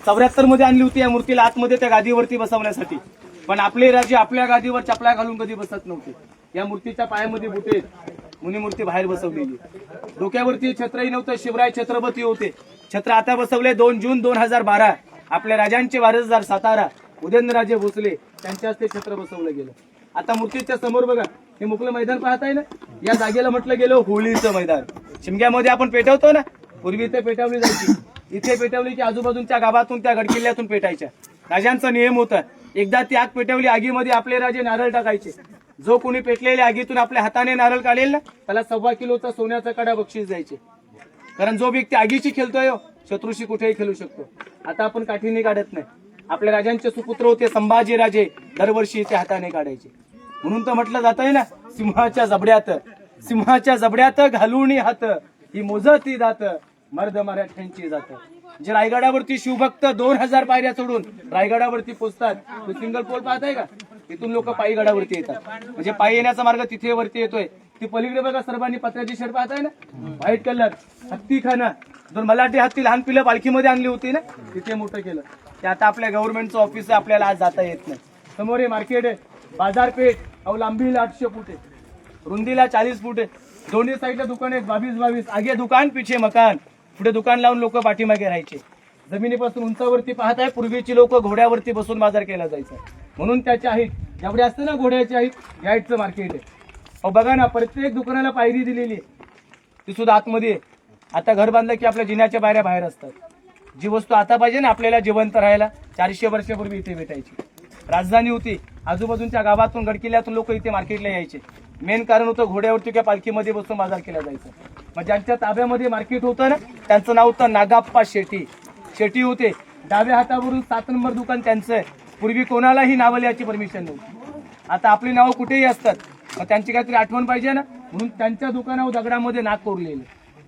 74 मध्ये आणली होती या मूर्तीला आतमध्ये त्या गादीवरती बसवण्यासाठी, पण आपले राजे आपल्या गादीवर चपला घालून कधी बसत नव्हते. या मूर्तीच्या पायामध्ये बुटे आहेत, मुनिमूर्ती बाहेर बसवलेली. डोक्यावरती छत्रही नव्हतं, शिवराय छत्रपती होते. छत्र आता बसवले 2 जून 2012. आपल्या राजांचे वारसदार सातारा उदयनराजे भोसले त्यांच्या हस्ते छत्र बसवलं गेलं. आता मूर्तीच्या समोर बघा, हे मोकळं मैदान पाहताय ना, या जागेला म्हटलं गेलं होळीचं मैदान. शिमग्यामध्ये आपण पेटवतो ना, पूर्वी इथे पेटवली जायची. इथे पेटवली की आजूबाजूच्या गावातून त्या गडकिल्ल्यातून पेटायच्या. राजांचा नियम होता, एकदा ती आग पेटवली, आगीमध्ये आपले राजे नारळ टाकायचे. जो कोणी पेटलेल्या आगीतून आपल्या हाताने नारळ काढेल ना, त्याला 1.25 किलोचा सोन्याचा कडा बक्षीस द्यायचे. कारण जो व्यक्ती आगीची खेळतोय शत्रूशी कुठेही खेळू शकतो. आता आपण काठीने काढत नाही. आपल्या राजांचे सुपुत्र होते संभाजी राजे, दरवर्षी ते हाताने काढायचे. म्हणून तर म्हटलं जात आहे ना, सिंहाच्या जबड्यात घालून हात, ही मोजती जात मर्द मराठ्यांची जात. जे रायगडावरती शिवभक्त 2000 पायऱ्या चढून रायगडावरती पोहोचतात, तो सिंगल पोल पाहताय का, तिथून लोक पायी गडावरती येतात. म्हणजे पायी येण्याचा मार्ग तिथे वरती येतोय. ती पलीकडे बघा, सर्वांनी पत्र्याची शेड पाहताय ना, व्हाईट कलर, हत्तीखाना. जर मलाठी हत्ती लहान पिलं पालखीमध्ये आणली होती ना, तिथे मोठं केलं. ते आता आपल्या गव्हर्नमेंटचं ऑफिस आहे, आपल्याला आज जाता येत नाही. समोर हे मार्केट आहे, बाजारपेठ. अहो लांबीला 800 फूट आहे, रुंदीला 40 फूट आहे. दोन्ही साईडला दुकान आहेत, 22. आगे दुकान पिछे मकान. पुढे दुकान लावून लोक पाठीमागे राहायचे. जमिनीपासून उंचावरती पाहताय, पूर्वीची लोक घोड्यावरती बसून बाजार केला जायचा. म्हणून त्याची हाईट जेवढी असते ना, घोड्याची हाईट, या हाईटचं मार्केट आहे. अहो बघा ना, प्रत्येक दुकानाला पायरी दिलेली आहे, ती सुद्धा आतमध्ये. आता घर बांधलं की आपल्या जिन्याच्या बाहेर बाहेर असतात. जी वस्तू आता पाहिजे ना आपल्याला जिवंत राहायला, 400 वर्षापूर्वी इथे भेटायची. राजधानी होती, आजूबाजूच्या गावातून गडकिल्ल्यातून लोक इथे मार्केटला यायचे. मेन कारण होतं, घोड्यावरती किंवा पालखीमध्ये बसून बाजार केला जायचा. मग ज्यांच्या ताब्यामध्ये मार्केट होतं ना, त्यांचं नाव होतं नागाप्पा शेट्टी. शेट्टी होते. डाव्या हातावरून 7 नंबर दुकान त्यांचं आहे. पूर्वी कोणालाही नावं लिहायची परमिशन नव्हती. आता आपली नावं कुठेही असतात, मग त्यांची काहीतरी आठवण पाहिजे ना, म्हणून त्यांच्या दुकानावर दगडामध्ये नाग कोरलेले,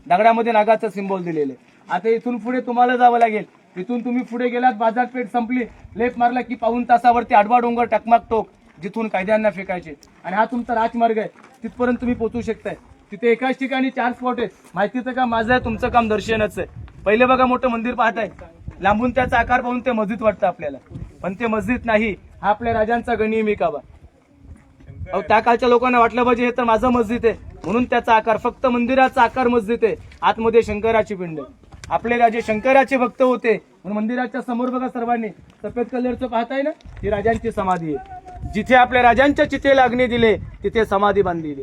दगडामध्ये नागाचं सिंबॉल दिलेले. आता इथून पुढे तुम्हाला जावं लागेल. इथून तुम्ही पुढे गेलात, बाजारपेठ संपली, लेफ्ट मारला की पाऊण तासावरती आडवा डोंगर, टकमाक टोक, जिथून कायद्यांना फेकायचे. आणि हा तुमचा राजमार्ग आहे, तिथपर्यंत तुम्ही पोहोचू शकताय. तिथे एकाच ठिकाणी 4 स्पॉट आहेत. माहितीचं काम माझं आहे, तुमचं काम दर्शनच आहे. पहिले बघा, मोठं मंदिर पाहताय, लांबून त्याचा आकार पाहून ते मस्जिद वाटतं आपल्याला, पण ते मस्जिद नाही, हा आपल्या राजांचा गनिमी काबा. अहो त्या कालच्या लोकांना वाटलं पाहिजे हे तर माझं मस्जिद आहे, म्हणून त्याचा आकार, फक्त मंदिराचा आकार मस्जिद आहे. आतमध्ये शंकराची पिंड. आपले राजे शंकराचे भक्त होते, म्हणून मंदिराच्या समोर बघा सर्वांनी सफेद कलरचं पाहताय ना, ही राजांची समाधी आहे. जिथे आपल्या राजांच्या चितेला अग्नी दिले, तिथे समाधी बांधलेली.